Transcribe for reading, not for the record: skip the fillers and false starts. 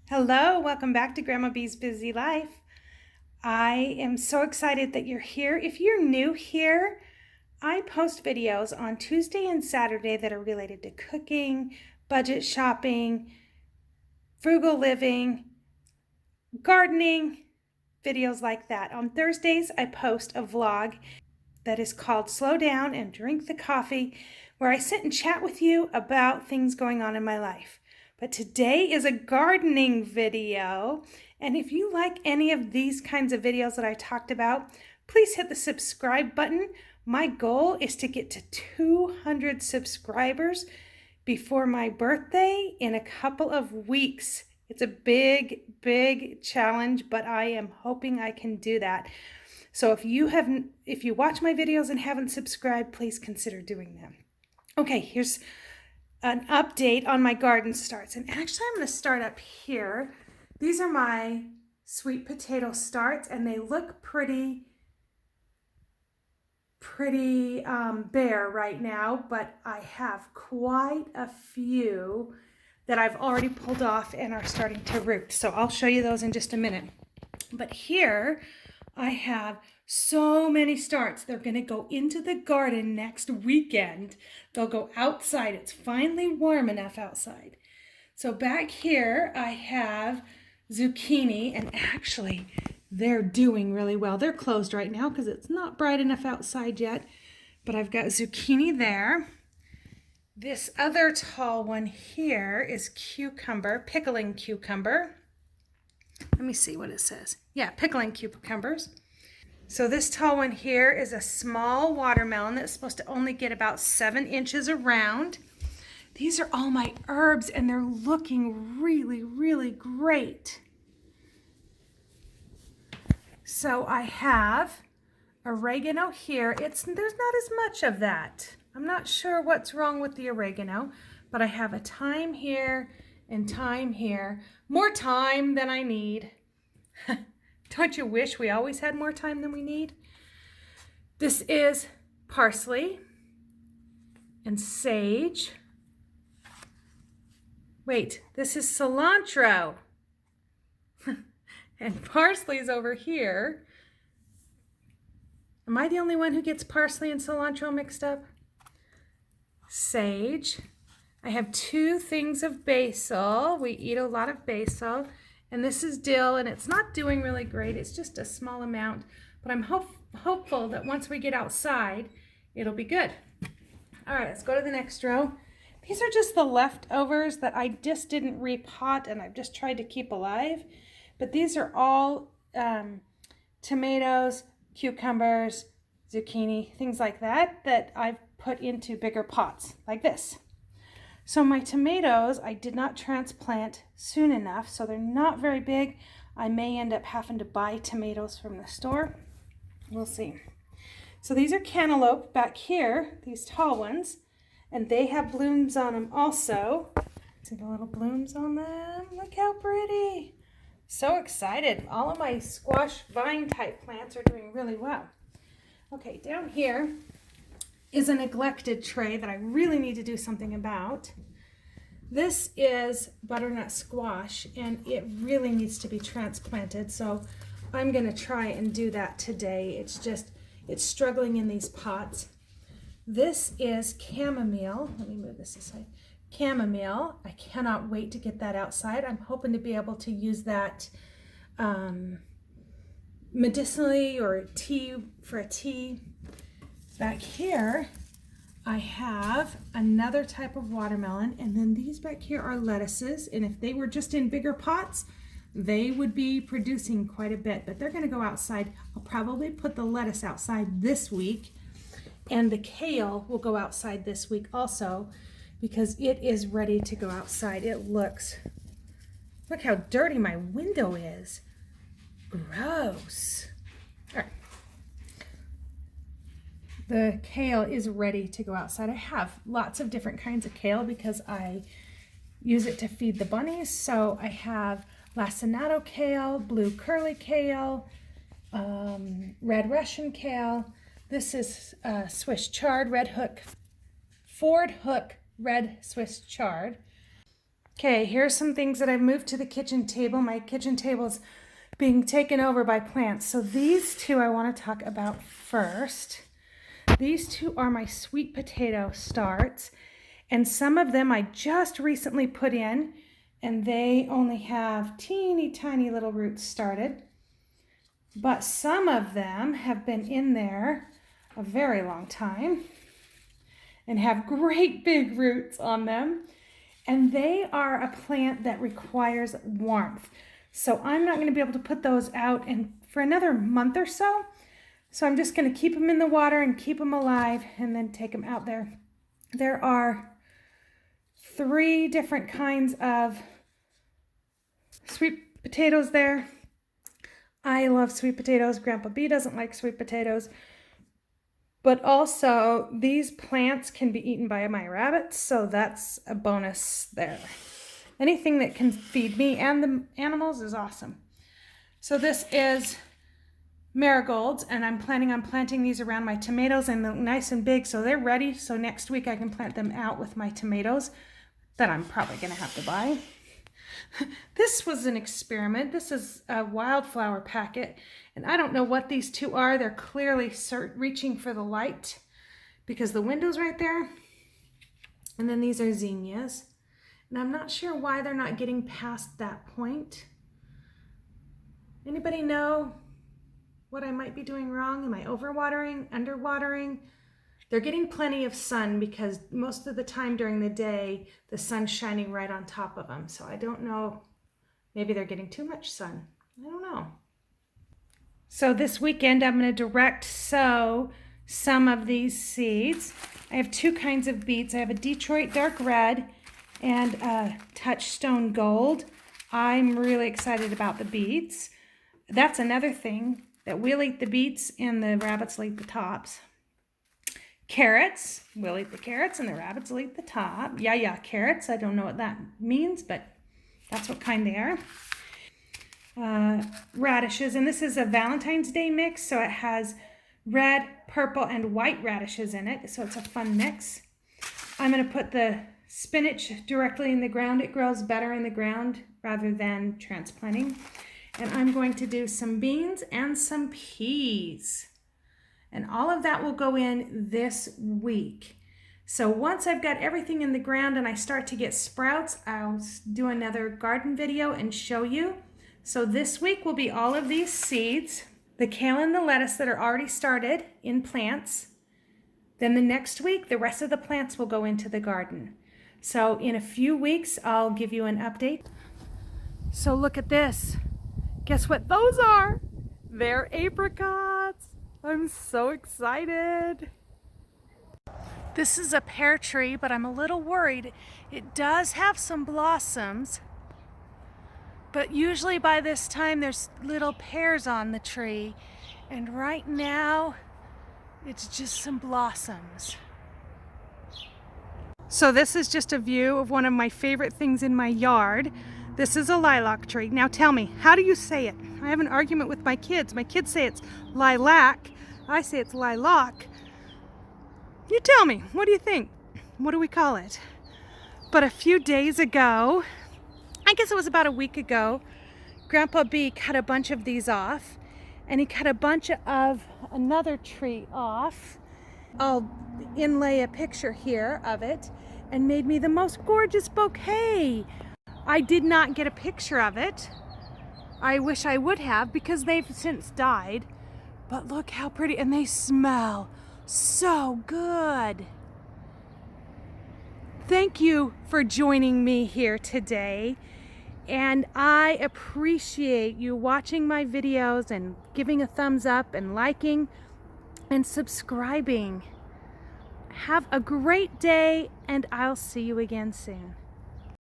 Hello, welcome back to Grandma Bee's Busy Life. I am so excited that you're here. If you're new here, I post videos on Tuesday and Saturday that are related to cooking, budget shopping, frugal living, gardening, videos like that. On Thursdays, I post a vlog that is called Slow Down and Drink the Coffee, where I sit and chat with you about things going on in my life. But today is a gardening video, and if you like any of these kinds of videos that I talked about, please hit the subscribe button. My goal is to get to 200 subscribers before my birthday in a couple of weeks. It's a big challenge, but I am hoping I can do that. So if you watch my videos and haven't subscribed, please consider doing that. Okay, here's an update on my garden starts. And actually, I'm going to start up here. These are my sweet potato starts, and they look pretty bare right now, but I have quite a few that I've already pulled off and are starting to root. So I'll show you those in just a minute. But here I have so many starts. They're going to go into the garden next weekend. They'll go outside. It's finally warm enough outside. So back here I have zucchini, and actually they're doing really well. They're closed right now because it's not bright enough outside yet, but I've got zucchini there. This other tall one here is cucumber, pickling cucumber. Let me see what it says. Yeah, pickling cucumbers. So this tall one here is a small watermelon that's supposed to only get about 7 inches around. These are all my herbs, and they're looking really great. So I have oregano here. There's not as much of that. I'm not sure what's wrong with the oregano, but I have a thyme here and thyme here. More thyme than I need. Don't you wish we always had more time than we need? This is parsley and sage. Wait, this is cilantro. And parsley's over here. Am I the only one who gets parsley and cilantro mixed up? Sage. I have 2 things of basil. We eat a lot of basil. And this is dill, and it's not doing really great. It's just a small amount. But I'm hopeful that once we get outside, it'll be good. All right, let's go to the next row. These are just the leftovers that I just didn't repot, and I've just tried to keep alive. But these are all tomatoes, cucumbers, zucchini, things like that I've put into bigger pots like this. So my tomatoes, I did not transplant soon enough, so they're not very big. I may end up having to buy tomatoes from the store. We'll see. So these are cantaloupe back here, these tall ones, and they have blooms on them also. See the little blooms on them? Look how pretty. So excited. All of my squash vine type plants are doing really well. Okay, down here is a neglected tray that I really need to do something about. This is butternut squash, and it really needs to be transplanted, so I'm going to try and do that today. It's struggling in these pots. This is chamomile. Let me move this aside. Chamomile. I cannot wait to get that outside. I'm hoping to be able to use that medicinally or for a tea. Back here, I have another type of watermelon, and then these back here are lettuces, and if they were just in bigger pots, they would be producing quite a bit, but they're going to go outside. I'll probably put the lettuce outside this week, and the kale will go outside this week also, because it is ready to go outside. Look how dirty my window is. Gross. All right. The kale is ready to go outside. I have lots of different kinds of kale because I use it to feed the bunnies. So I have lacinato kale, blue curly kale, red Russian kale. This is Swiss chard, Ford Hook red Swiss chard. Okay, here's some things that I've moved to the kitchen table. My kitchen table's being taken over by plants. So these two I want to talk about first. These two are my sweet potato starts, and some of them I just recently put in, and they only have teeny tiny little roots started. But some of them have been in there a very long time and have great big roots on them. And they are a plant that requires warmth. So I'm not going to be able to put those out for another month or so. So I'm just going to keep them in the water and keep them alive and then take them out there. There are 3 different kinds of sweet potatoes there. I love sweet potatoes. Grandpa B doesn't like sweet potatoes. But also, these plants can be eaten by my rabbits, so that's a bonus there. Anything that can feed me and the animals is awesome. So this is marigolds, and I'm planning on planting these around my tomatoes, and they're nice and big, so they're ready. So next week I can plant them out with my tomatoes that I'm probably going to have to buy. This was an experiment. This is a wildflower packet, and I don't know what these two are. They're clearly reaching for the light because the window's right there. And then these are zinnias, and I'm not sure why they're not getting past that point. Anybody know what I might be doing wrong? Am I overwatering, underwatering? They're getting plenty of sun because most of the time during the day, the sun's shining right on top of them. So I don't know, maybe they're getting too much sun. I don't know. So this weekend, I'm going to direct sow some of these seeds. I have 2 kinds of beets. I have a Detroit Dark Red and a Touchstone Gold. I'm really excited about the beets. That's another thing, that we'll eat the beets and the rabbits will eat the tops. Carrots, we'll eat the carrots and the rabbits will eat the top. Yeah, carrots. I don't know what that means, but that's what kind they are. Radishes, and this is a Valentine's Day mix, so it has red, purple, and white radishes in it, so it's a fun mix. I'm going to put the spinach directly in the ground. It grows better in the ground rather than transplanting. And I'm going to do some beans and some peas. And all of that will go in this week. So once I've got everything in the ground and I start to get sprouts, I'll do another garden video and show you. So this week will be all of these seeds, the kale and the lettuce that are already started in plants. Then the next week, the rest of the plants will go into the garden. So in a few weeks, I'll give you an update. So look at this. Guess what those are? They're apricots. I'm so excited. This is a pear tree, but I'm a little worried. It does have some blossoms, but usually by this time there's little pears on the tree. And right now, it's just some blossoms. So this is just a view of one of my favorite things in my yard. This is a lilac tree. Now tell me, how do you say it? I have an argument with my kids. My kids say it's lilac. I say it's lilac. You tell me, what do you think? What do we call it? But a few days ago, I guess it was about a week ago, Grandpa B cut a bunch of these off, and he cut a bunch of another tree off. I'll inlay a picture here of it, and made me the most gorgeous bouquet. I did not get a picture of it. I wish I would have, because they've since died. But look how pretty, and they smell so good. Thank you for joining me here today. And I appreciate you watching my videos and giving a thumbs up and liking and subscribing. Have a great day, and I'll see you again soon.